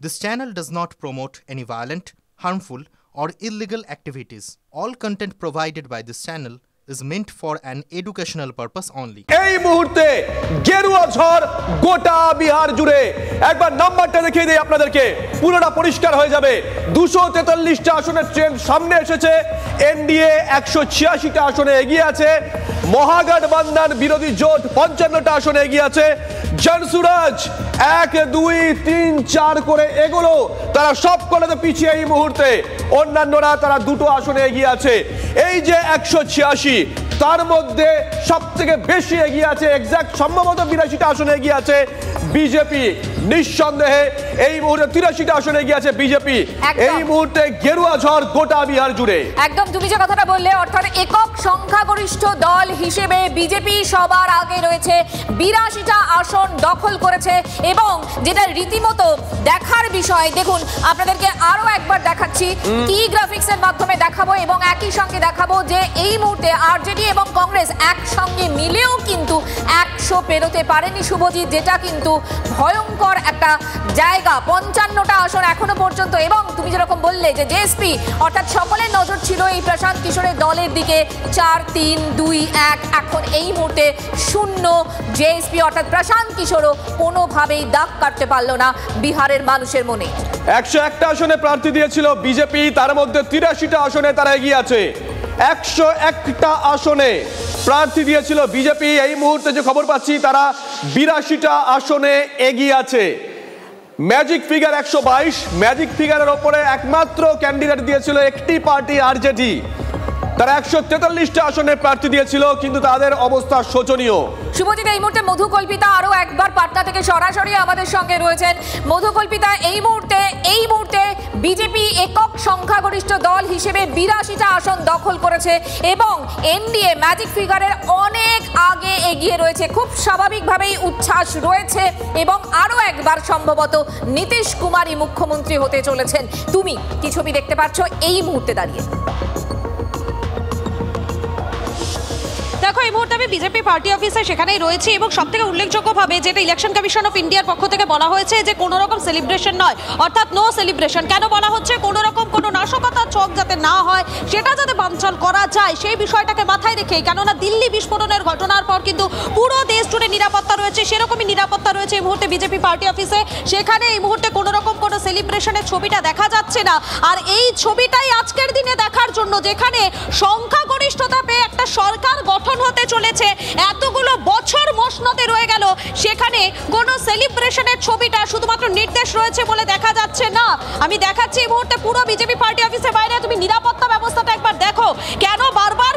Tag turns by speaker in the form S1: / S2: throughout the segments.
S1: This channel does not promote any violent, harmful, or illegal activities. All content provided by this channel is meant for an educational purpose only.
S2: এই মুহূর্তে গেরুয়া ঝড় গোটা বিহার জুড়ে একবার নাম্বারটা দেখিয়ে দেই আপনাদেরকে, পুরোটা পরিষ্কার হয়ে যাবে। 243টা আসনের ট্রেন্ড সামনে এসেছে। এনডিএ 186টা আসনে এগিয়ে আছে। মহাগঠবন্ধন বিরোধী জোট 55টা আসনে এগিয়ে আছে। জনসুরাজ 1, 2, 3, 4 করে এগুলো তারা সব কলেতে পিছিয়ে এই মুহূর্তে। অন্যান্যরা তারা দুটো আসনে এগিয়ে আছে। এই যে 186 তার মধ্যে সবথেকে বেশি এগিয়ে আছে, এক্সাক্ট সম্ভবত 82টা আসনে এগিয়ে আছে বিজেপি। নিঃসন্দেহে এই মুহূর্তে 83টা আসনে এগিয়ে আছে বিজেপি। এই মুহূর্তে গেরুয়া ঝড় গোটা বিহার জুড়ে।
S3: একদম তুমি যে কথাটা বললে, অর্থাৎ একক সংখ্যাগরিষ্ঠ দল হিসেবে বিজেপি সবার আগে রয়েছে, 82টা আসন দখল করেছে। এবং যেটা রীতিমতো দেখার বিষয়, দেখুন আপনাদেরকে আরো একবার দেখাচ্ছি, কি গ্রাফিক্সের মাধ্যমে দেখাবো এবং একই সঙ্গে দেখাবো যে এই মুহূর্তে আরজেডি এবং কংগ্রেস একসঙ্গে মিলেও কিন্তু 100 পেরোতে পারেনি শুভজিৎ, যেটা কিন্তু ভয়ঙ্কর একটা জায়গা। 55টা আসন এখনো পর্যন্ত। এবং তুমি যেরকম বললে যে জেএসপি, অর্থাৎ সকলের নজর ছিল এই প্রশান্ত কিশোরের দলের দিকে। 4, 3, 2, 1 এখন এই মুহূর্তে 0 জেএসপি, অর্থাৎ প্রশান্ত কিশোরও কোনোভাবেই দাগ কাটতে পারলো না বিহারের মানুষের মনে।
S2: 101টা আসনে প্রার্থী দিয়েছিল বিজেপি, তার মধ্যে 83টা আসনে তারা এগিয়ে আছে। 101টা আসনে প্রার্থী দিয়েছিল বিজেপি, এই মুহূর্তে যে খবর পাচ্ছি তারা 82টা আসনে এগিয়ে আছে। ম্যাজিক ফিগার 122, ম্যাজিক ফিগারের ওপরে একমাত্র ক্যান্ডিডেট দিয়েছিল একটি পার্টি আরজেডি। তারা 143টা আসনে প্রার্থী দিয়েছিল, কিন্তু তাদের অবস্থা শোচনীয়।
S3: শুভজিৎ, এই মুহূর্তে মধুকল্পিতা আরো একবার পাটনা থেকে সরাসরি আমাদের সঙ্গে রয়েছেন। মধুকল্পিতা, এই মুহূর্তে বিজেপি একক সংখ্যাগরিষ্ঠ দল হিসেবে 82টা আসন দখল করেছে এবং এনডিএ ম্যাজিক ফিগারের অনেক আগে এগিয়ে রয়েছে। খুব স্বাভাবিকভাবেই উচ্ছ্বাস রয়েছে এবং আরো একবার সম্ভবত নীতিশ কুমারই মুখ্যমন্ত্রী হতে চলেছেন। তুমি কি ছবি দেখতে পাচ্ছ এই মুহূর্তে দাঁড়িয়ে?
S4: দেখো, এই মুহূর্তে আমি বিজেপি পার্টি অফিসে সেখানেই রয়েছে এবং সব থেকে উল্লেখযোগ্যভাবে যেটা ইলেকশন কমিশন অফ ইন্ডিয়ার পক্ষ থেকে বলা হয়েছে যে কোনো রকম সেলিব্রেশন নয়, অর্থাৎ নো সেলিব্রেশন। কেন বলা হচ্ছে? কোনো রকম কোনো নাশকতার ছক যাতে না হয়, সেটা যাতে বানচাল করা যায় সেই বিষয়টাকে মাথায় রেখেই। কেননা দিল্লি বিস্ফোরণের ঘটনার পর কিন্তু পুরো দেশ জুড়ে নিরাপত্তা রয়েছে, সেরকমই নিরাপত্তা রয়েছে এই মুহূর্তে বিজেপি পার্টি অফিসে। সেখানে এই মুহূর্তে কোনো রকম কোনো সেলিব্রেশনের ছবিটা দেখা যাচ্ছে না। আর এই ছবিটাই আজকের দিনে দেখার জন্য, যেখানে সংখ্যাগরিষ্ঠতা পেয়ে একটা সরকার গঠন হতে চলেছে, এতগুলো বছর মসনদে রয়ে গেল, সেখানে কোনো সেলিব্রেশনের ছবিটা শুধুমাত্র নির্দেশ রয়েছে বলে দেখা যাচ্ছে না। আমি দেখাচ্ছি এই মুহূর্তে পুরো বিজেপি পার্টি অফিসের বাইরে, তুমি নিরাপত্তা ব্যবস্থাটা একবার দেখো। কেন বারবার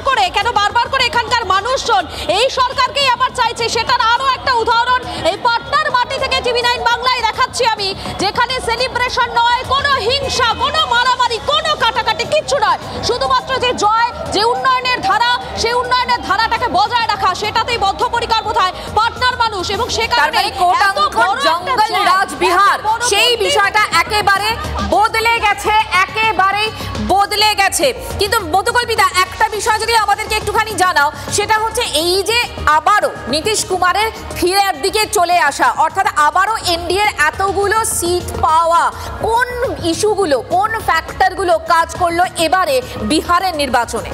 S4: করে এখানকার মানুষজন এই সরকারকেই আবার চাইছে, সেটার আরো একটা উদাহরণ এই পাটনার মাটি থেকে টিভি9 বাংলায় দেখাচ্ছি আমি, যেখানে সেলিব্রেশন নয়, কোনো হিংসা, কোনো মারামারি, কোনো কাটাকাটি কিচ্ছু নয়, শুধুমাত্র যে জয়, যে উন্নয়নের ধারা, সেই উন্নয়নের ধারাটাকে বজায় রাখা, সেটাতেই বদ্ধপরিকর বোধহয় পাটনার মানুষ। এবং সে কারণে
S3: জঙ্গল রাজ বিহার, সেই বিষয়টা একেবারে বদলে গেছে। কিন্তু মধুকল্পিতা, একটা বিষয় যদি আমাদেরকে একটুখানি জানাও, সেটা হচ্ছে এই যে আবারও নীতিশ কুমারের ফিরের দিকে চলে আসা, অর্থাৎ আবারও এনডিএর এতগুলো সিট পাওয়া, কোন ইস্যুগুলো, কোন ফ্যাক্টরগুলো কাজ করলো এবারে বিহারের নির্বাচনে?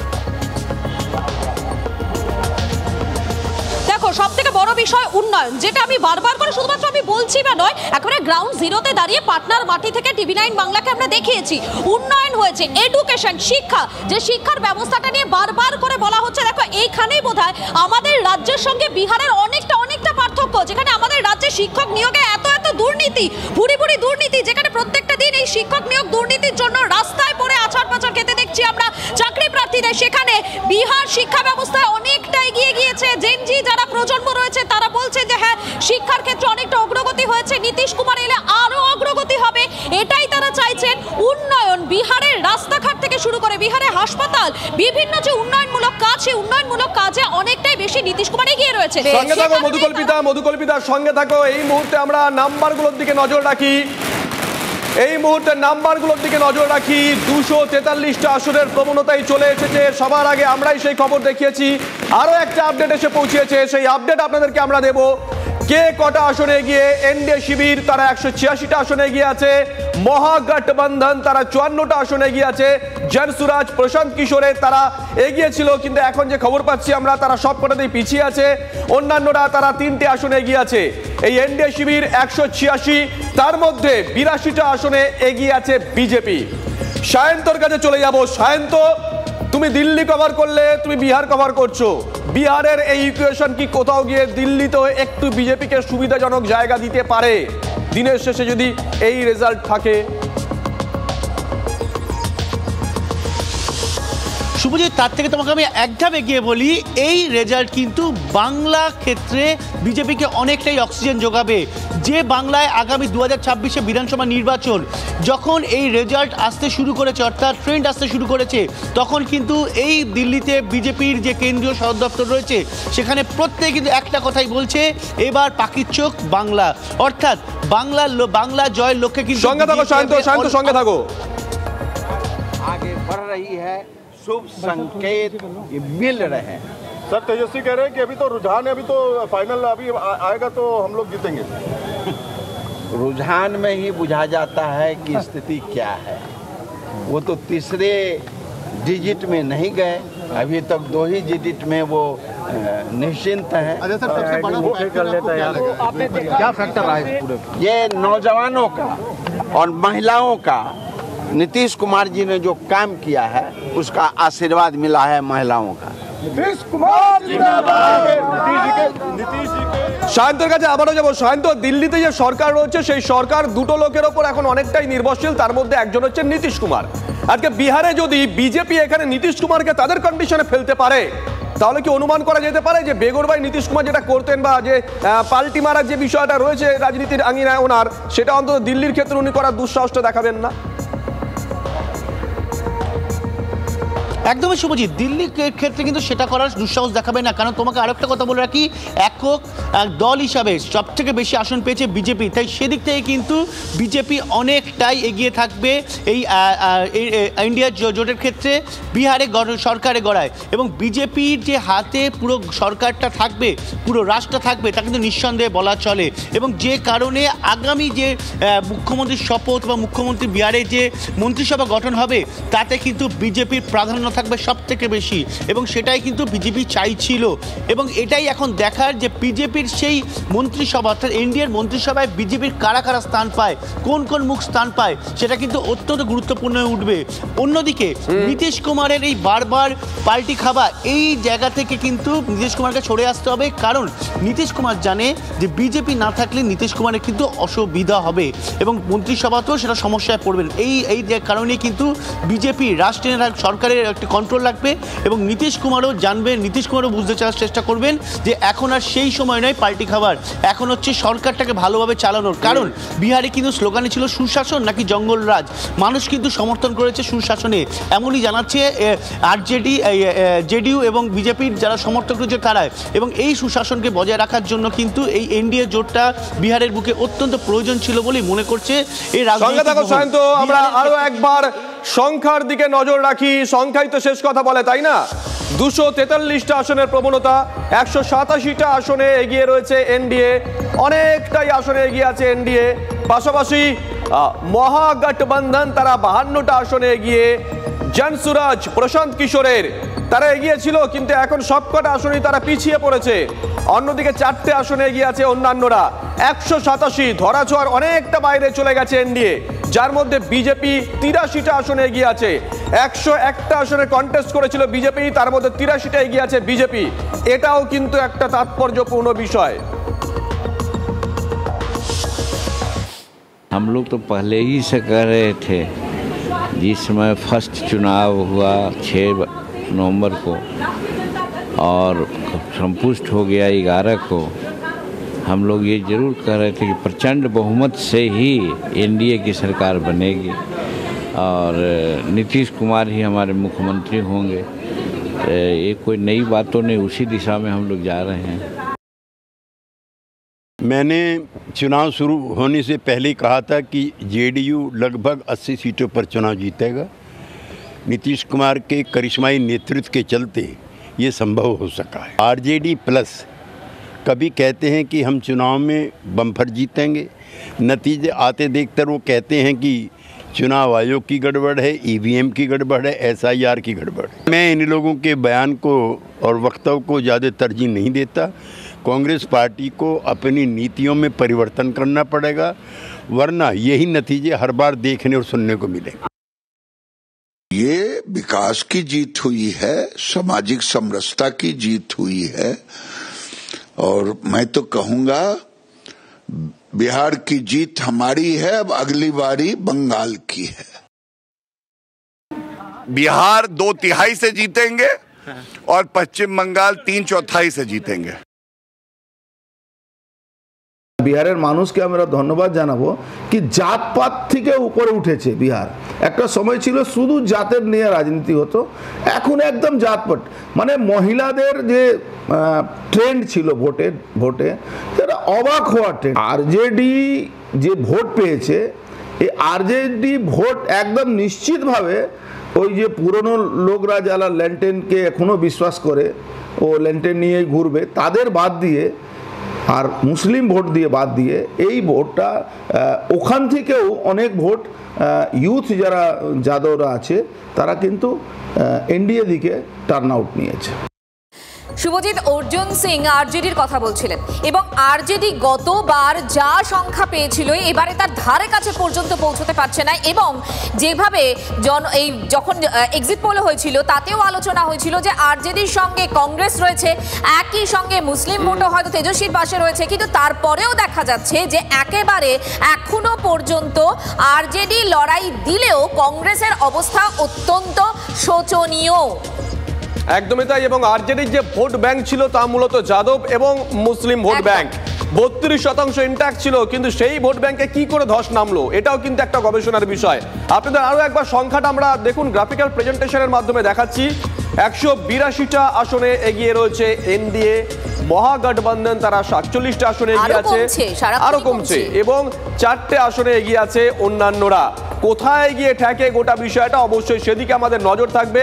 S4: দেখো, সব থেকে বড় বিষয় উন্নয়ন, যেটা আমি বারবার করে শুধুমাত্র আমি বলছি বা নয়, একেবারে গ্রাউন্ড জিরোতে দাঁড়িয়ে পাটনার মাটি থেকে টিভি9 বাংলাকে আমরা দেখিয়েছি। উন্নয়ন হয়েছে, এডুকেশন, শিক্ষা, যে শিক্ষার ব্যবস্থাটা নিয়ে বারবার করে বলা হচ্ছে। দেখো, এইখানেই বোধহয় আমাদের রাজ্যের সঙ্গে বিহারের অনেকটা পার্থক্য, যেখানে আমাদের রাজ্যে শিক্ষক নিয়োগে এত দুর্নীতি, ভুরি দুর্নীতি, যেখানে প্রত্যেকটা দিন এই শিক্ষক নিয়োগ দুর্নীতির জন্য রাস্তায় পড়ে আছাড় পাছাড় খেতে দেখছি আমরা চাকরি প্রার্থীদের। সেখানে বিহার শিক্ষা ব্যবস্থায় অনেকটা এগিয়ে গিয়েছে। জেনজি যারা প্রজন্ম রয়েছে তারা বলছে যে হ্যাঁ, শিক্ষার ক্ষেত্রে অনেকটা অগ্রগতি হয়েছে, নীতিশ কুমার এলে আরো অগ্রগতি হবে, এটাই তারা চাইছেন। উন্নয়ন, বিহারের রাস্তাঘাট থেকে শুরু করে বিহারের হাসপাতাল, বিভিন্ন যে উন্নয়নমূলক কাজ, সেই উন্নয়নমূলক কাজে অনেকটাই বেশি নীতিশ কুমার এগিয়ে রয়েছে।
S2: সঙ্গে থাকো মধুকল্পিতার সঙ্গে থাকো। এই মুহূর্তে আমরা নাম্বারগুলোর দিকে নজর রাখি। 243টা আসনের প্রবণতাই চলে এসেছে। সবার আগে আমরাই সেই খবর দেখিয়েছি, আরো একটা আপডেট এসে পৌঁছেছে, সেই আপডেট আপনাদেরকে আমরা দেব। কে কটা আসনে এগিয়ে? এনডিএ শিবির তারা 186টা আসনে এগিয়ে আছে, মহাগঠবন্ধন তারা 54টা আসনে এগিয়ে আছে, জনসুরাজ প্রশান্ত কিশোরের তারা এগিয়ে ছিল, কিন্তু এখন যে খবর পাচ্ছি আমরা তারা সব কটাতেই পিছিয়ে আছে, অন্যান্যরা তারা 3টে আসনে এগিয়ে আছে। এই এনডিএ শিবির 186, তার মধ্যে 82টা আসনে এগিয়ে আছে বিজেপি। সায়ন্তর কাছে চলে যাব। সায়ন্ত, তুমি দিল্লি কভার করলে, তুমি বিহার কভার করছো, বিহারের এই ইকুয়েশন কি কোথাও গিয়ে দিল্লিতেও একটু বিজেপিকে সুবিধাজনক জায়গা দিতে পারে দিনের শেষে যদি এই রেজাল্ট থাকে?
S5: শুভজিৎ, তার থেকে তোমাকে আমি এক ধাপ এগিয়ে বলি, এই রেজাল্ট কিন্তু বাংলা ক্ষেত্রে বিজেপিকে অনেকটাই অক্সিজেন যোগাবে। যে বাংলায় আগামী 2026-এ বিধানসভা নির্বাচন যখন এই রেজাল্ট আসতে শুরু করেছে, অর্থাৎ ট্রেন্ড আসতে শুরু করেছে, তখন কিন্তু এই দিল্লিতে বিজেপির যে কেন্দ্রীয় সদর দপ্তর রয়েছে সেখানে প্রত্যেকে কিন্তু একটা কথাই বলছে, এবার পাখির চোখ বাংলা, অর্থাৎ বাংলা জয়ের লক্ষ্যে কিন্তু
S2: সঙ্গে থাকো শান্ত, সঙ্গে থাকো।
S6: आगे बढ़ रही है, शुभ संकेत ये मिल रहे हैं।
S7: सर तेजस्वी कह रहे हैं कि अभी तो रुझान है, अभी तो फाइनल अभी आएगा तो हम लोग जीतेंगे।
S6: रुझान में ही बुझा जाता है कि स्थिति क्या है। वो तो तीसरे डिजिट में नहीं गए, अभी तक 2 ही डिजिट में वो निश्चिंत हैं।
S7: अच्छा सर, सबसे बड़ा कर लेता है क्या फैक्टर रहा है पूरे?
S6: ये नौजवानों का और महिलाओं का नीतीश कुमार जी ने जो काम किया है उसका आशीर्वाद मिला है महिलाओं का।
S7: नीतीश कुमार जिंदाबाद। नीतीश जी के
S2: সায়ন্তর কাছে আবারও যাবো। সায়ন্ত, দিল্লিতে যে সরকার রয়েছে সেই সরকার দুটো লোকের ওপর এখন অনেকটাই নির্ভরশীল, তার মধ্যে একজন হচ্ছে নীতিশ কুমার। আজকে বিহারে যদি বিজেপি এখানে নীতিশ কুমারকে তাদের কন্ডিশনে ফেলতে পারে, তাহলে কি অনুমান করা যেতে পারে যে বেগরবাই নীতিশ কুমার যেটা করতেন বা যে পাল্টি মারার যে বিষয়টা রয়েছে রাজনীতির আঙিনায় ওনার, সেটা অন্তত দিল্লির ক্ষেত্রে উনি করার দুঃসাহসটা দেখাবেন না?
S5: একদমই শুভজিৎ, দিল্লির ক্ষেত্রে কিন্তু সেটা করার দুঃসাহস দেখাবে না, কারণ তোমাকে আরেকটা কথা বলে রাখি, একক দল হিসাবে সব থেকে বেশি আসন পেয়েছে বিজেপি, তাই সেদিক থেকে কিন্তু বিজেপি অনেকটাই এগিয়ে থাকবে এই ইন্ডিয়া জোটের ক্ষেত্রে বিহারে সরকারে গড়ায়, এবং বিজেপির যে হাতে পুরো সরকারটা থাকবে, পুরো রাষ্ট্র থাকবে, তা কিন্তু নিঃসন্দেহে বলা চলে, এবং যে কারণে আগামী যে মুখ্যমন্ত্রীর শপথ বা মুখ্যমন্ত্রী বিহারে যে মন্ত্রিসভা গঠন হবে তাতে কিন্তু বিজেপির প্রাধান্য থাকবে সব থেকে বেশি, এবং সেটাই কিন্তু বিজেপি চাইছিল, এবং এটাই এখন দেখার যে বিজেপির সেই মন্ত্রিসভা অর্থাৎ এনডিএর মন্ত্রিসভায় বিজেপির কারা কারা স্থান পায়, কোন কোন মুখ স্থান পায়, সেটা কিন্তু অত্যন্ত গুরুত্বপূর্ণ হয়ে উঠবে। অন্যদিকে নীতিশ কুমারের এই বারবার পাল্টি খাওয়া, এই জায়গা থেকে কিন্তু নীতিশ কুমারকে সরে আসতে হবে, কারণ নীতিশ কুমার জানে যে বিজেপি না থাকলে নীতিশ কুমারের কিন্তু অসুবিধা হবে এবং মন্ত্রিসভাতেও সেটা সমস্যায় পড়বেন। এই কারণে কিন্তু বিজেপি রাষ্ট্রের সরকারের একটা কন্ট্রোল রাখবে, এবং নীতিশ কুমারও জানবেন, নীতিশ কুমারও বুঝতে চাওয়ার চেষ্টা করবেন যে এখন আর সেই সময় নয় পাল্টি খাবার, এখন হচ্ছে সরকারটাকে ভালোভাবে চালানোর। কারণ বিহারে কিন্তু স্লোগানে ছিল সুশাসন নাকি জঙ্গলরাজ, মানুষ কিন্তু সমর্থন করেছে সুশাসনে, এমনই জানাচ্ছে আরজেডি, জেডিইউ এবং বিজেপির যারা সমর্থক রয়েছে তারাই, এবং এই সুশাসনকে বজায় রাখার জন্য কিন্তু এই এনডিএ জোটটা বিহারের বুকে অত্যন্ত প্রয়োজন ছিল বলেই মনে করছে এই রাজনীতি।
S2: আমরা আরো একবার সংখ্যার দিকে নজর রাখি, সংখ্যাই তো শেষ কথা বলে, তাই না? 243টা আসনের প্রবণতা, 187টা আসনে এগিয়ে রয়েছে এনডিএ, অনেকটাই আসনে এগিয়ে আছে এনডিএ। পাশাপাশি মহাগঠবন্ধন তারা 52টা আসনে এগিয়ে, জনসুরাজ প্রশান্ত কিশোরের তারা এগিয়ে ছিল, কিন্তু এখন সবকটা আসনেই তারা পিছিয়ে পড়েছে। অন্যদিকে 4টে আসনে এগিয়ে আছে অন্যান্যরা। 187 ধরাছোঁয়ার অনেকটা বাইরে চলে গেছে এনডিএ, যার মধ্যে বিজেপি 83টা আসনে এগিয়ে আছে। 101টা আসনে কন্টেস্ট করেছিল বিজেপি, তার মধ্যে 83টা এগিয়ে আছে বিজেপি। এটাও কিন্তু একটা তাৎপর্যপূর্ণ বিষয়।
S8: हम लोग तो पहले ही से कर रहे थे, जिस समय फर्स्ट चुनाव हुआ 6 नवंबर को और संपुष्ट हो गया 11 को, हम लोग ये जरूर कह रहे थे कि प्रचंड बहुमत से ही एनडीए की सरकार बनेगी और नीतीश कुमार ही हमारे मुख्यमंत्री होंगे। ये कोई नई बात तो नहीं, उसी दिशा में हम लोग जा रहे हैं।
S9: मैंने चुनाव शुरू होने से पहले कहा था कि जेडीयू लगभग 80 सीटों पर चुनाव जीतेगा। नीतीश कुमार के करिश्माई नेतृत्व के चलते ये संभव हो सका है। आरजेडी प्लस कभी कहते हैं कि हम चुनाव में बम्पर जीतेंगे, नतीजे आते देखकर वो कहते हैं कि चुनाव आयोग की गड़बड़ है, ईवीएम की गड़बड़ है, एसआईआर की गड़बड़ है। मैं इन लोगों के बयान को और वक्तव्य को ज़्यादा तरजीह नहीं देता। कांग्रेस पार्टी को अपनी नीतियों में परिवर्तन करना पड़ेगा, वरना यही नतीजे हर बार देखने और सुनने को मिलेंगे।
S10: ये विकास की जीत हुई है, सामाजिक समरसता की जीत हुई है, और मैं तो कहूंगा बिहार की जीत हमारी है, अब अगली बारी बंगाल की है।
S11: बिहार 2/3 से जीतेंगे और पश्चिम बंगाल 3/4 से जीतेंगे।
S12: বিহারের মানুষকে আমরা ধন্যবাদ জানাবো কি জাতপাত থেকে উপরে উঠেছে বিহার। একটা সময় ছিল শুধু জাতের নিয়ে রাজনীতি হতো, এখন একদম জাতপাত, মানে মহিলাদের যে ট্রেন্ড ছিল ভোটে সেটা অবাক হওয়ার ট্রেন্ড। আরজেডি যে ভোট পেয়েছে, এই আরজেডি ভোট একদম নিশ্চিতভাবে ওই যে পুরনো লোকরা যারা ল্যান্টেনকে এখনো বিশ্বাস করে ও ল্যান্টেন নিয়েই ঘুরবে, তাদের বাদ দিয়ে আর মুসলিম ভোট দিয়ে বাদ দিয়ে এই ভোটটা ওখান থেকেও অনেক ভোট ইউথ যারা যাদবরা আছে তারা কিন্তু এনডিএ দিকে টার্ন আউট নিয়েছে।
S3: শুভজিৎ, অর্জুন সিং আরজেডির কথা বলছিলেন এবং আরজেডি গতবার যা সংখ্যা পেয়েছিল এবারে তার ধারে কাছে পর্যন্ত পৌঁছতে পারছে না, এবং যেভাবে যখন এক্সিট পোল হয়েছিল তাতেও আলোচনা হয়েছিল যে আরজেডির সঙ্গে কংগ্রেস রয়েছে, একই সঙ্গে মুসলিম ভোটও হয়তো তেজস্বীর পাশে রয়েছে, কিন্তু তারপরেও দেখা যাচ্ছে যে একেবারে এখনো পর্যন্ত আরজেডি লড়াই দিলেও কংগ্রেসের অবস্থা অত্যন্ত শোচনীয়।
S2: একদমই তাই, এবং আরজেডির যে ভোট ব্যাংক ছিল তা মূলত যাদব এবং মুসলিম ভোট ব্যাংক 32% ইন্ট্যাক্ট ছিল, কিন্তু সেই ভোট ব্যাংকে কি করে ধস নামলো এটাও কিন্তু একটা গবেষণার বিষয়। আপনাদের আরো একবার সংখ্যাটা আমরা দেখুন গ্রাফিক্যাল প্রেজেন্টেশনের মাধ্যমে দেখাচ্ছি। 182টা আসনে এগিয়ে রয়েছে এনডিএ, মহাগঠবন্ধন তারা 47টা আসনে এগিয়ে আছে, আরো কমছে, এবং 4টে আসনে এগিয়ে আছে অন্যান্যরা। কোথায় গিয়ে ঠেকে গোটা বিষয়টা অবশ্যই সেদিকে আমাদের নজর থাকবে।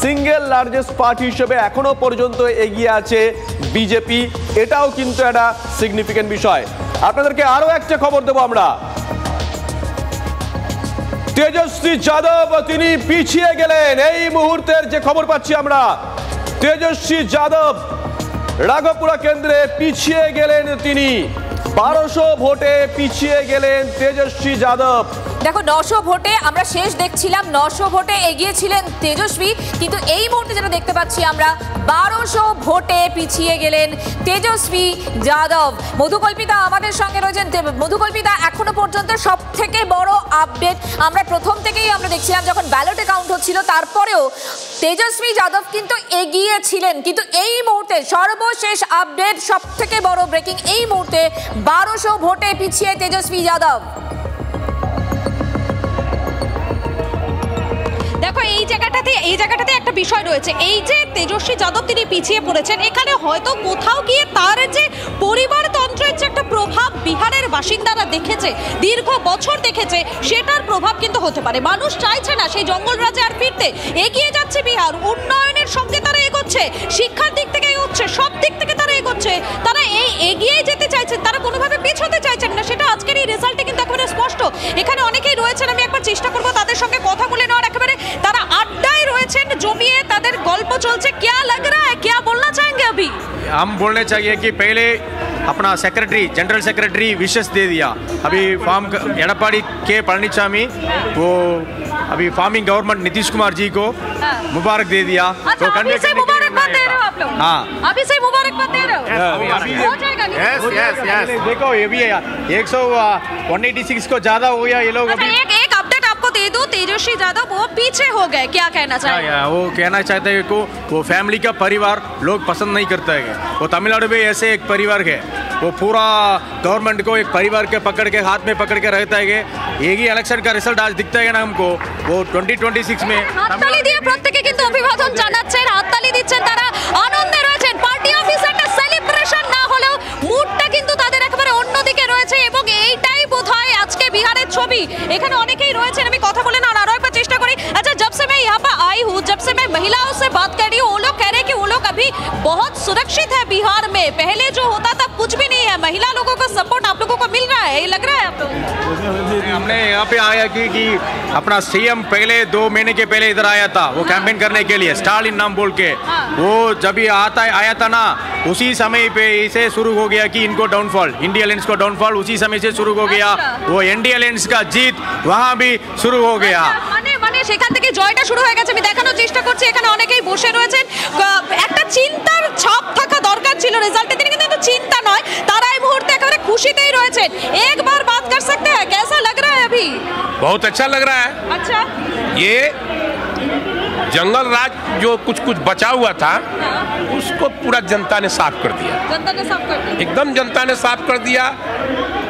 S2: সিঙ্গেল লার্জেস্ট পার্টি হিসেবে এখনো পর্যন্ত এগিয়ে আছে বিজেপি, এটাও কিন্তু একটা সিগনিফিকেন্ট বিষয়। আপনাদেরকে আরো একটা খবর দেবো আমরা। তেজস্বী যাদব তিনি পিছিয়ে গেলেন, এই মুহূর্তের যে খবর পাচ্ছি আমরা, তেজস্বী যাদব রাঘবপুরা কেন্দ্রে পিছিয়ে গেলেন তিনি, 1200 ভোটে পিছিয়ে গেলেন তেজস্বী যাদব।
S3: দেখো 900 ভোটে আমরা শেষ দেখছিলাম 900 ভোটে এগিয়েছিলেন তেজস্বী, কিন্তু এই মুহূর্তে যেটা দেখতে পাচ্ছি আমরা 1200 ভোটে পিছিয়ে গেলেন তেজস্বী যাদব। মধুকল্পিতা আমাদের সঙ্গে রয়েছেন। মধুকল্পিতা, এখনো পর্যন্ত সব থেকে বড় আপডেট আমরা প্রথম থেকেই আমরা দেখছিলাম যখন ব্যালটে কাউন্ট হচ্ছিল, তারপরেও তেজস্বী যাদব কিন্তু এগিয়েছিলেন, কিন্তু এই মুহূর্তে সর্বশেষ আপডেট সব থেকে বড় ব্রেকিং, এই মুহূর্তে 1200 ভোটে পিছিয়ে তেজস্বী যাদব।
S4: দেখো এই জায়গাটাতে একটা বিষয় রয়েছে, এই যে তেজস্বী যাদব তিনি পিছিয়ে পড়েছেন, এখানে হয়তো কোথাও গিয়ে তার যে পরিবারতন্ত্রের যে একটা প্রভাব বিহারের বাসিন্দারা দেখেছে, দীর্ঘ বছর দেখেছে, সেটার প্রভাব কিন্তু হতে পারে। মানুষ চাইছে না সেই জঙ্গল রাজে আর ফিরতে, এগিয়ে যাচ্ছে বিহার, উন্নয়নের সঙ্গে তারা এগোচ্ছে, শিক্ষার দিক থেকে এগোচ্ছে, সব দিক থেকে তারা এগোচ্ছে, তারা এই এগিয়ে যেতে চাইছেন, তারা কোনোভাবে পিছোতে চাইছেন না, সেটা আজকের এই রেজাল্টে কিন্তু একেবারে স্পষ্ট। এখানে অনেকেই রয়েছেন, আমি একবার চেষ্টা করবো তাদের সঙ্গে কথা বলে নেওয়ার, একেবারে তারা আড্ডায় রয়েছেন, জমিয়ে তাদের গল্প চলছে। क्या लग रहा है, क्या बोलना चाहेंगे अभी?
S13: हम बोलने चाहिए कि पहले अपना सेक्रेटरी, जनरल सेक्रेटरी विशेष दे दिया, अभी फार्म एड़ापाड़ी के पळनिसामी वो अभी फार्मिंग गवर्नमेंट नीतीश कुमार जी को मुबारक दे दिया।
S4: अच्छा, तो अभी से मुबारकबाद दे रहे हो आप लोग? हाँ, अभी से मुबारकबाद दे रहे हो? हो जाएगा?
S13: यस, देखो ये भी 186 को ज्यादा हो गया ये लोग।
S4: अच्छा, एक अपडेट आपको दे दूं, तेजस्वी यादव वो पीछे हो गए, क्या कहना चाहिए?
S13: वो कहना चाहते हैं कि वो फैमिली का परिवार लोग पसंद नहीं करते हैं। वो तमिलनाडु में ऐसे एक परिवार है, वो पूरा गवर्नमेंट को एक परिवार के पकड़ के हाथ में पकड़ के रहता है। एक ही इलेक्शन का रिजल्ट आज दिखता है ना हमको, वो 2026 में
S4: হাততালি দিয়ে প্রত্যেকে কিন্তু অভিবাদন জানাচ্ছেন, হাততালি দিচ্ছেন, তারা আনন্দে রয়েছেন। পার্টি অফিসে একটা সেলিব্রেশন না হলেও মুডটা কিন্তু তাদের একেবারে অন্যদিকে রয়েছে, এবং এইটাই বোধহয় আজকে বিহারের ছবি। এখানে অনেকেই রয়েছেন, আমি কথা বলে না আরো একবার চেষ্টা করি। अच्छा, जब से मैं यहाँ पर आई हूँ, जब से मैं महिलाओं से बात कर रही हूँ, वो लोग कह रहे हैं कि वो लोग अभी अभी बहुत सुरक्षित है बिहार में, पहले जो होता था कुछ भी नहीं है। महिला लोगों का सपोर्ट आप लोगों को मिल रहा है, ये लग रहा है आप लोगों को?
S13: हमने यहाँ पे आया कि अपना सीएम पहले 2 महीने के पहले इधर आया था वो कैंपेन करने के लिए, स्टालिन नाम बोल के। वो जब ये आया था ना, उसी समय पे इसे शुरू हो गया कि इनको डाउनफॉल, इंडिया अलायंस को डाउनफॉल उसी समय से शुरू हो गया। वो इंडिया अलायंस का जीत वहाँ भी शुरू हो गया।
S4: মানে সেখান থেকে জয়টা শুরু হয়ে গেছে। আমি দেখানোর চেষ্টা করছি, এখানে অনেকেই বসে রয়েছেন। একটা চিন্তার ছাপ থাকা দরকার ছিল রেজাল্টের দিনে, কিন্তু চিন্তা নয়, তারা এই মুহূর্তে একেবারে খুশিতেই রয়েছেন। একবার बात कर सकते हैं, कैसा लग रहा है अभी?
S14: बहुत अच्छा लग रहा है।
S4: अच्छा,
S14: ये जंगल राज जो कुछ बचा हुआ था उसको पूरा जनता ने साफ कर दिया।
S4: जनता ने साफ कर दिया,
S14: एकदम जनता ने साफ कर दिया।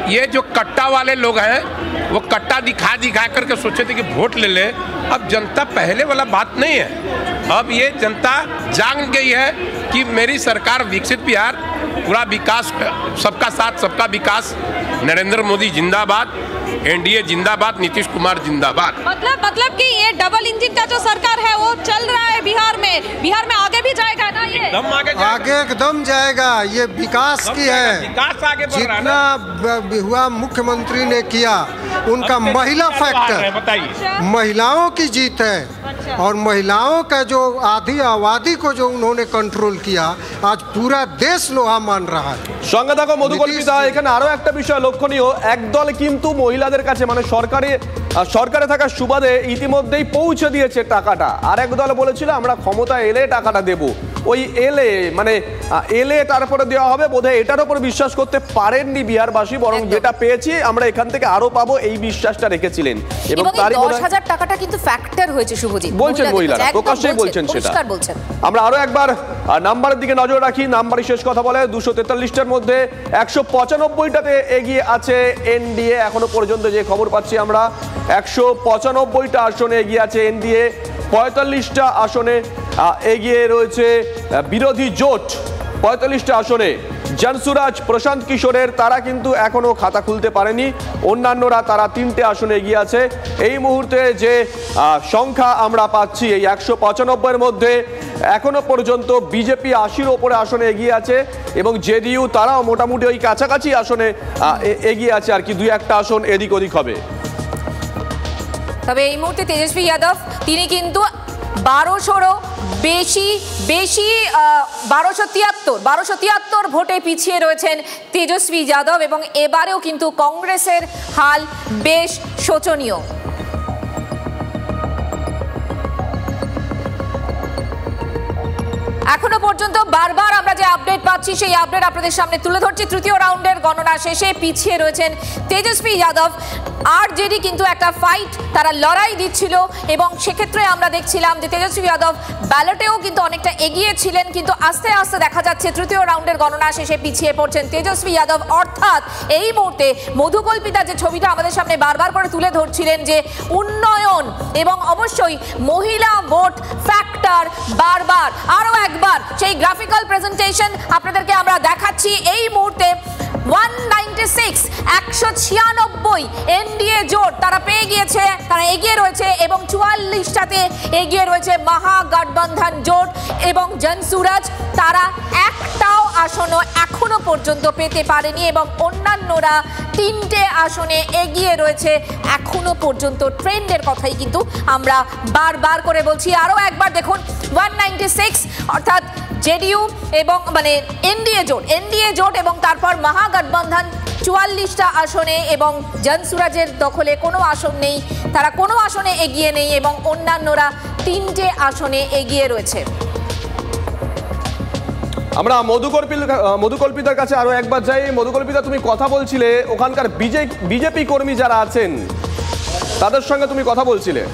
S14: ये जो कट्टा वाले लोग हैं वो कट्टा दिखा करके सोचे थे कि वोट ले ले। अब जनता पहले वाला बात नहीं है, अब ये जनता जाग गई है कि मेरी सरकार विकसित बिहार, पूरा विकास, सबका साथ सबका विकास, नरेंद्र मोदी जिंदाबाद, एनडीए जिंदाबाद, नीतीश कुमार जिंदाबाद।
S4: मतलब कि ये डबल इंजन का जो सरकार है वो चल रहा है बिहार में आगे भी जाएगा ना? ये
S14: एकदम आगे
S15: एकदम जाएगा। ये विकास की है,
S14: विकास आगे बढ़ रहा है।
S15: जितना हुआ मुख्यमंत्री ने किया, उनका महिला फैक्टर, महिलाओं की जीत है। और महिलाओं का जो आधी आबादी को जो उन्होंने कंट्रोल किया, आज पूरा देश लोहा मान रहा है।
S2: সঙ্গে থাকো মধুকল্পিতা, এখানে আরো একটা বিষয় লক্ষণীয়, একদল কিন্তু মহিলাদের কাছে মানে সরকারে থাকা সুবাদে ইতিমধ্যেই পৌঁছে দিয়েছে টাকাটা, আর একদল বলেছিল আমরা ক্ষমতা এলে টাকাটা দেব। ওই এলে তারপরে দেওয়া হবে, বোধহয় এটার উপর বিশ্বাস করতে পারেননি বিহারবাসী, বরং যেটা পেয়েছি আমরা এখান থেকে আরো পাবো এই বিশ্বাসটা রেখেছিলেন। এবং তারই
S3: 10,000 টাকাটা কিন্তু ফ্যাক্টর হয়েছে শুভজিৎ,
S2: বলছেন মহিলারা, প্রকাশ্যেই বলছেন সেটা। আমরা আরো একবার নাম্বারের দিকে নজর রাখি। নাম্বারই শেষ কথা বলে 243টার মধ্যে 195টাতে এগিয়ে আছে এনডিএ। এখনো পর্যন্ত যে খবর পাচ্ছি আমরা 195টা আসনে এগিয়ে আছে এনডিএ, 45টা আসনে এগিয়ে রয়েছে বিরোধী জোট। 45টা আসনে জনসুরাজ, প্রশান্ত কিশোরের তারা কিন্তু এখনো খাতা খুলতে পারেনি, অন্যান্যরা তারা 3টে আসনে এগিয়ে আছে। এই মুহূর্তে যে সংখ্যা আমরা পাচ্ছি এই 195-এর মধ্যে এখনো পর্যন্ত বিজেপি 80-র ওপরে আসনে এগিয়ে আছে এবং জেডিইউ তারাও মোটামুটি ওই কাছাকাছি আসনে এগিয়ে আছে, আর কি 2-1টা আসন এদিক ওদিক হবে।
S3: তবে এই মুহূর্তে তেজস্বী যাদব তিনি কিন্তু 1200-রও বেশি 1273 ভোটে পিছিয়ে রয়েছেন তেজস্বী যাদব, এবং এবারেও কিন্তু কংগ্রেসের হাল বেশ শোচনীয়। এখনো পর্যন্ত বারবার আমরা যে আপডেট পাচ্ছি সেই আপডেট আপনাদের সামনে তুলে ধরছি। তৃতীয় রাউন্ডের গণনা শেষে পিছিয়ে রয়েছেন তেজস্বী যাদব। আরজেডি কিন্তু একটা ফাইট, তারা লড়াই দিচ্ছিল এবং সেক্ষেত্রে আমরা দেখছিলাম যে তেজস্বী যাদব ব্যালটেও কিন্তু অনেকটা এগিয়ে ছিলেন, কিন্তু আস্তে আস্তে দেখা যাচ্ছে তৃতীয় রাউন্ডের গণনা শেষে পিছিয়ে পড়ছেন তেজস্বী যাদব। অর্থাৎ এই মুহূর্তে মধুকল্পিতা যে ছবিটা আমাদের সামনে বারবার করে তুলে ধরছিলেন যে উন্নয়ন এবং অবশ্যই মহিলা ভোট ফ্যাক্টর, বারবার আরও একবার সেই গ্রাফিক্যাল প্রেজেন্টেশন আপনাদেরকে আমরা দেখাচ্ছি। এই মুহূর্তে 196 এনডিএ জোট তারা পেয়ে গিয়েছে, তারা এগিয়ে রয়েছে এবং 44টাতে এগিয়ে রয়েছে মহাগঠবন্ধন জোট এবং জনসুরাজ। তারা একটাও আসনও এখনো পর্যন্ত পেতে পারেনি এবং অন্যান্যরা 3টে আসনে এগিয়ে রয়েছে এখনো পর্যন্ত। ট্রেন্ডের কথাই কিন্তু আমরা বারবার করে বলছি। আরও একবার দেখুন 196, অর্থাৎ জেডিইউ এবং এনডিএ জোট এবং তারপর মহাগঠবন্ধন 44টা আসনে এবং জনসুরাজের দখলে কোনো আসন নেই, তারা কোনো আসনে এগিয়ে নেই এবং অন্যান্যরা 3টে আসনে এগিয়ে রয়েছে।
S2: আমরা মধুকল্পিতার কাছে আরো একবার যাই। মধুকল্পিতা, তুমি কথা বলছিলে ওখানকার বিজেপি কর্মী যারা আছেন তাদের সঙ্গে তুমি কথা বলছিলে।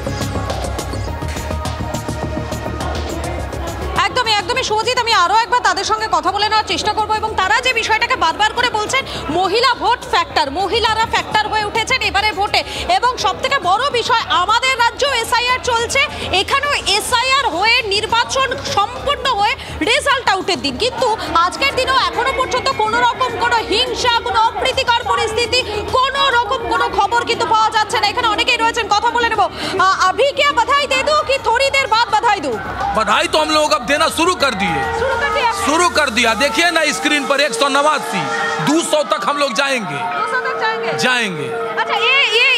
S4: একদমই শুভজিৎ, আমি আরো একবার তাদের সঙ্গে কথা বলে নেওয়ার চেষ্টা করব এবং তারা যে বিষয়টাকে বারবার করে বলছেন মহিলা ভোট ফ্যাক্টর, মহিলারা ফ্যাক্টর হয়ে উঠেছেন এবারের ভোটে। এবং সবথেকে বড় বিষয়, আমাদের রাজ্য এসআইআর চলছে, এখানেও এসআইআর হয়ে নির্বাচন সম্পূর্ণ হয়ে রেজাল্ট আউটের দিন, কিন্তু আজকের দিনেও এখনো পর্যন্ত কোনো রকম কোনো হিংসা, কোনো অপ্রীতিকর পরিস্থিতি, কোনো রকম কোনো খবর কিন্তু পাওয়া যাচ্ছে না। এখানে অনেকেই রয়েছেন, কথা বলে নেব। अभी क्या बधाई दे दूं कि थोड़ी देर बाद बधाई दूं?
S16: बधाई तो हम लोग अब देना शुरू कर दिया। देखिए ना स्क्रीन पर 189, 200 तक हम लोग जाएंगे।
S4: 200 तक
S16: जाएंगे।
S4: अच्छा,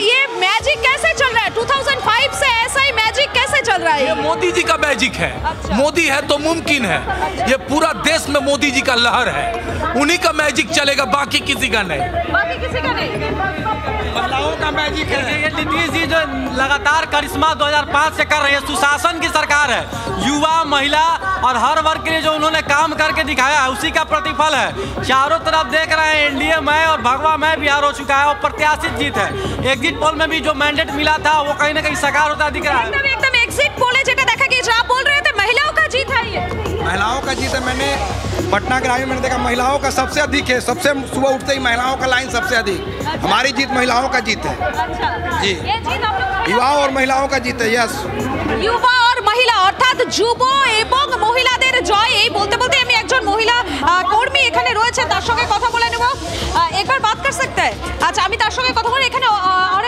S4: ये मैजिक कैसे चल रहा है? 2005 से ऐसा ही मैजिक कैसे चल रहा है?
S16: ये मोदी जी का मैजिक है। अच्छा। मोदी है तो मुमकिन है। अच्छा। ये पूरा देश में मोदी जी का लहर है, उन्हीं का मैजिक चलेगा, बाकी किसी का नहीं।
S4: बाकी किसी का नहीं।
S17: महिलाओं का मैजिक है। ये नीतीश जी जो लगातार करिश्मा 2005 से कर रहे हैं, सुशासन की सरकार है, युवा, महिला और हर वर्ग के लिए जो उन्होंने काम करके दिखाया है उसी का प्रतिफल है। चारों तरफ देख रहे हैं, एनडीए में और भगवा में बिहार हो चुका है और प्रत्याशित जीत है। एग्जिट पोल में भी जो मैंडेट मिला था वो कहीं ना कहीं साकार होता दिख रहा है।
S4: एकदम एग्जिट पोल है जेटा देखा कि आप बोल रहे थे महिलाओं का जीत है। ये
S17: महिलाओं का जीत है। मैंने पटना ग्रामीण में देखा महिलाओं का सबसे अधिक है। सबसे सुबह उठते ही महिलाओं का लाइन सबसे अधिक। अच्छा। हमारी जीत महिलाओं का जीत है। अच्छा। जी, ये जीत आप लोग युवाओं और महिलाओं का जीत है। यस,
S4: युवा और महिला অর্থাৎ যুব এবং মহিলাদের জয়। এই বলতে বলতে আমি একজন মহিলা কর্মী এখানে রয়েছে, তার সঙ্গে কথা বলে নেব। एक बार बात कर सकते हैं? अच्छा, আমি তার সঙ্গে কথা বলে এখানে। और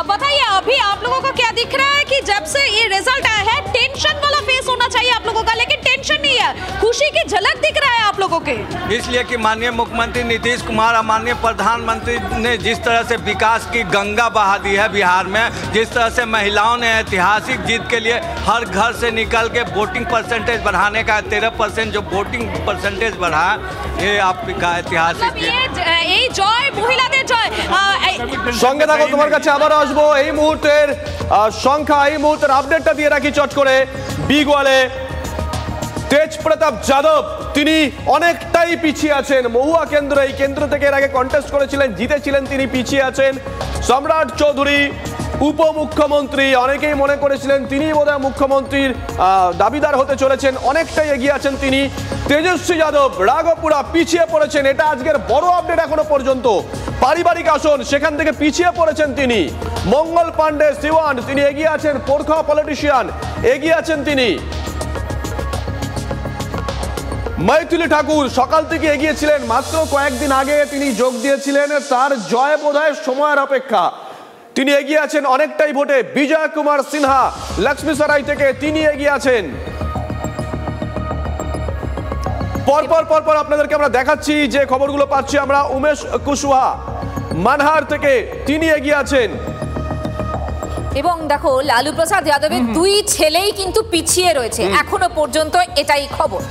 S4: बताइए अभी आप लोगों को क्या दिख रहा है कि जब से ये रिजल्ट आया है टेंशन वाला फेस होना चाहिए आप लोगों का, लेकिन टेंशन नहीं है, खुशी की झलक दिख रहा है आप लोगों के।
S17: इसलिए कि माननीय मुख्यमंत्री नीतीश कुमार और माननीय प्रधानमंत्री ने जिस तरह से विकास की गंगा बहा दी है बिहार में, जिस तरह से महिलाओं ने ऐतिहासिक जीत के लिए हर घर से निकल के वोटिंग परसेंटेज बढ़ाने का 13% जो वोटिंग परसेंटेज बढ़ा, ये आपका ऐतिहासिक
S4: এই জয় মহিলাদের জয়।
S2: সঙ্গে থাকো, তোমার কাছে আবার আসবো। এই মুহূর্তের সংখ্যা, এই মুহূর্তের আপডেটটা দিয়ে রাখি চট করে। বিগওয়ালে তেজ প্রতাপ যাদব তিনি অনেকটাই পিছিয়ে আছেন। মহুয়া কেন্দ্র, এই কেন্দ্র থেকে এর আগে কন্টেস্ট করেছিলেন, জিতেছিলেন, তিনি পিছিয়ে আছেন। সম্রাট চৌধুরী উপমুখ্যমন্ত্রী, অনেকেই মনে করেছিলেন তিনি বোধহয় মুখ্যমন্ত্রীর দাবিদার হতে চলেছেন, অনেকটাই এগিয়ে আছেন তিনি। তেজস্বী যাদব রাঘবপুরা পিছিয়ে পড়েছেন, এটা আজকের বড় আপডেট এখনো পর্যন্ত। পারিবারিক আসন, সেখান থেকে পিছিয়ে পড়েছেন তিনি। মঙ্গল পান্ডে সিওয়ান, তিনি এগিয়ে আছেন, পোরখা পলিটিশিয়ান, এগিয়ে আছেন তিনি। মৈথিলি ঠাকুর সকাল থেকে এগিয়েছিলেন, মাত্র কয়েকদিন আগে তিনি যোগ দিয়েছিলেন, তার জয় বোধহয় সময়ের অপেক্ষা। তিনি এগিয়ে আছেন অনেকটাই ভোটে। বিজয় কুমার সিনহা লক্ষ্মীসরাই থেকে তিনি এগিয়ে আছেন। পরপর আপনাদেরকে আমরা দেখাচ্ছি যে খবরগুলো পাচ্ছি আমরা। উমেশ কুশওয়াহা মানহার থেকে তিনি এগিয়ে আছেন।
S3: এবং দেখো লালু প্রসাদ যাদবের দুই ছেলেই কিন্তু পিছিয়ে রয়েছে এখনো পর্যন্ত, এটাই খবর।